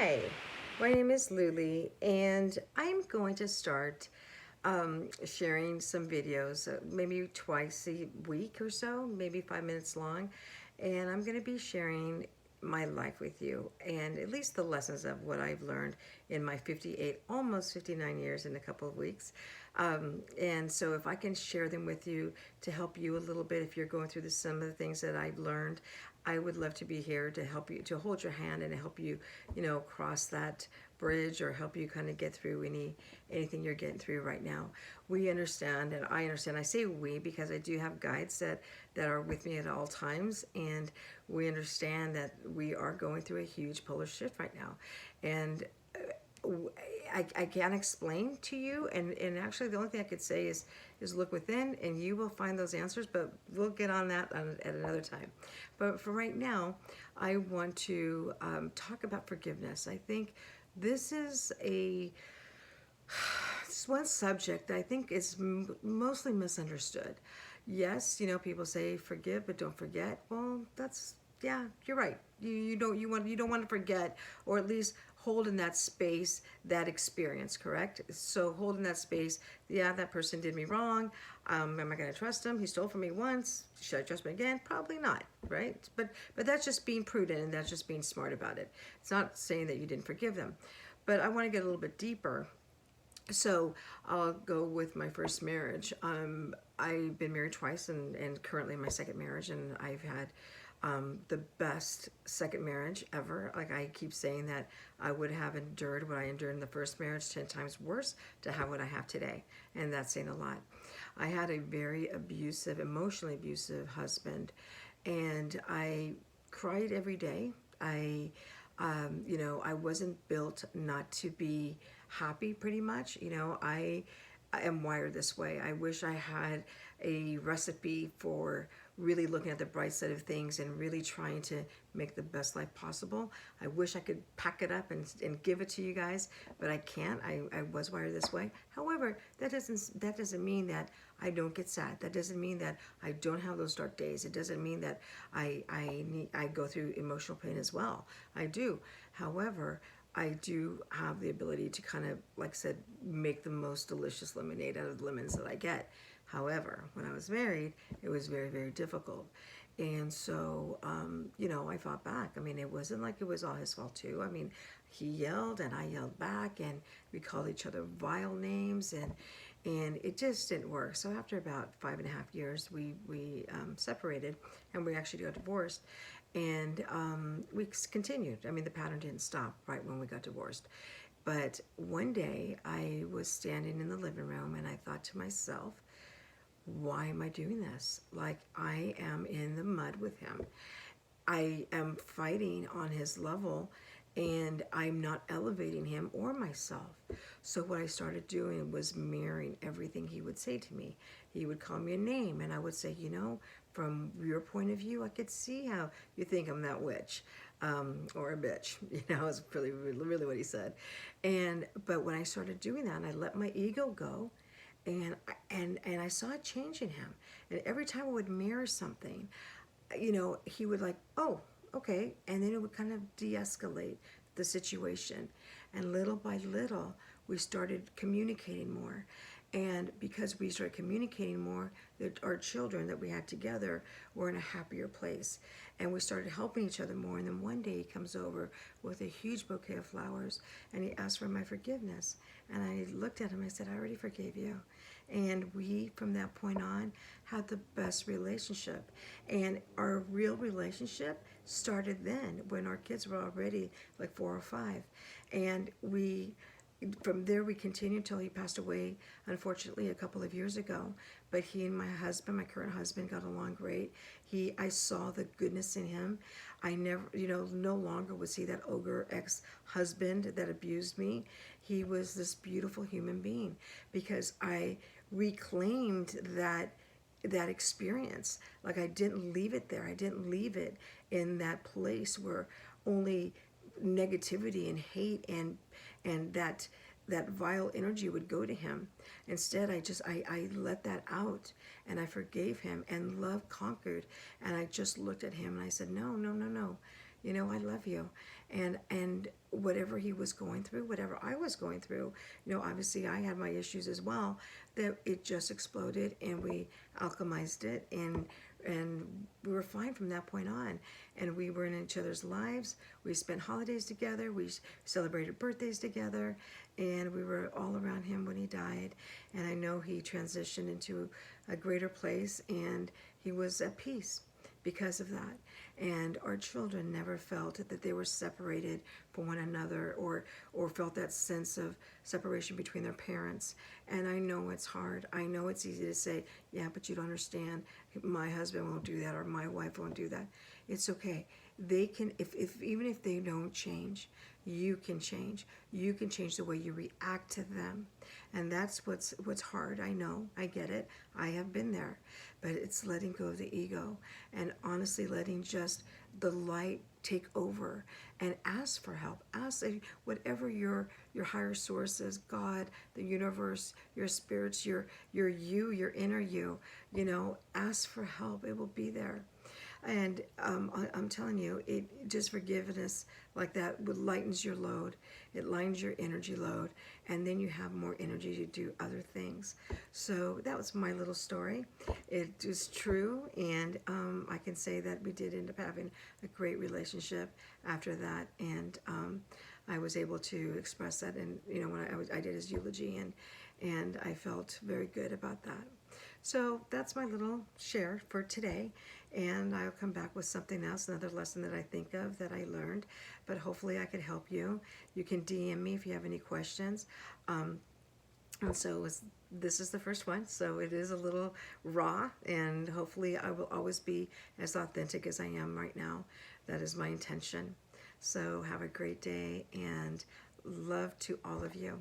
Hi, my name is Lulie, and I'm going to start sharing some videos, maybe twice a week or so, maybe 5 minutes long. And I'm going to be sharing my life with you and at least the lessons of what I've learned in my 58, almost 59 years in a couple of weeks. And so if I can share them with you to help you a little bit, if you're going through some of the things that I've learned, I would love to be here to help you, to hold your hand and help you, cross that bridge or help you kind of get through anything you're getting through right now. We understand, and I understand. I say we because I do have guides that are with me at all times, and we understand that we are going through a huge polar shift right now, and I can't explain to you, and actually the only thing I could say is look within and you will find those answers, but we'll get on that at another time. But for right now, I want to talk about forgiveness. I think this is it's one subject that I think is mostly misunderstood. Yes, people say forgive but don't forget. Well, that's, yeah, you're right. You don't want to forget, or at least hold in that space that experience. Correct. So hold in that space. Yeah, that person did me wrong. Am I going to trust him? He stole from me once. Should I trust him again? Probably not. Right. But that's just being prudent, and that's just being smart about it. It's not saying that you didn't forgive them. But I want to get a little bit deeper. So I'll go with my first marriage. I've been married twice, and currently in my second marriage, and I've had the best second marriage ever. Like, I keep saying that I would have endured what I endured in the first marriage 10 times worse to have what I have today, and that's saying a lot. I had a very abusive, emotionally abusive husband, and I cried every day. I wasn't built not to be happy, pretty much. I am wired this way. I wish I had a recipe for really looking at the bright side of things and really trying to make the best life possible. I wish I could pack it up and give it to you guys, but I can't. I was wired this way. However, that doesn't mean that I don't get sad. That doesn't mean that I don't have those dark days. It doesn't mean that I go through emotional pain as well. I do. However, I do have the ability to kind of, like I said, make the most delicious lemonade out of the lemons that I get. However, when I was married, it was very, very difficult. And so, I fought back. I mean, it wasn't like it was all his fault, too. I mean, he yelled and I yelled back, and we called each other vile names, and it just didn't work. So after about 5.5 years, we separated, and we actually got divorced. And we continued. I mean, the pattern didn't stop right when we got divorced. But one day I was standing in the living room and I thought to myself, why am I doing this? Like, I am in the mud with him. I am fighting on his level, and I'm not elevating him or myself. So what I started doing was mirroring everything he would say to me. He would call me a name, and I would say, from your point of view, I could see how you think I'm that witch, or a bitch. Is really, really, really what he said. But when I started doing that, and I let my ego go, and I saw a change in him. And every time I would mirror something, he would, like, oh, okay, and then it would kind of de-escalate the situation. And little by little, we started communicating more. And because we started communicating more, our children that we had together were in a happier place. And we started helping each other more. And then one day he comes over with a huge bouquet of flowers, and he asked for my forgiveness. And I looked at him, I said, I already forgave you. And we, from that point on, had the best relationship. And our real relationship started then, when our kids were already like 4 or 5. And from there we continued until he passed away, unfortunately, a couple of years ago. But he and my husband, my current husband, got along great. I saw the goodness in him. I never, no longer was he that ogre ex-husband that abused me. He was this beautiful human being, because I reclaimed that experience. Like, I didn't leave it there. I didn't leave it in that place where only negativity and hate and that vile energy would go to him. Instead, I let that out, and I forgave him, and love conquered. And I just looked at him and I said, no, no, no, no. I love you. and whatever he was going through, whatever I was going through, obviously I had my issues as well, that it just exploded and we alchemized it, and we were fine from that point on. And we were in each other's lives. We spent holidays together. We celebrated birthdays together, and we were all around him when he died. And I know he transitioned into a greater place, and he was at peace because of that. And our children never felt that they were separated from one another, or felt that sense of separation between their parents. And I know it's hard. I know it's easy to say, yeah, but you don't understand. My husband won't do that, or my wife won't do that. It's okay. They can, if even if they don't change, you can change. You can change the way you react to them. And that's what's hard. I know. I get it. I have been there. But it's letting go of the ego, and honestly letting just the light take over, and ask for help. Ask whatever your higher source is, God, the universe, your spirits, your your inner you, ask for help. It will be there. And I'm telling you, it just forgiveness like that would lightens your load. It lightens your energy load, and then you have more energy to do other things. So that was my little story. It is true, and I can say that we did end up having a great relationship after that, and I was able to express that, and when I did his eulogy, and I felt very good about that. So that's my little share for today, and I'll come back with something else, another lesson that I think of that I learned, but hopefully I could help you. You can DM me if you have any questions. And so this is the first one, so it is a little raw, and hopefully I will always be as authentic as I am right now. That is my intention. So have a great day, and love to all of you.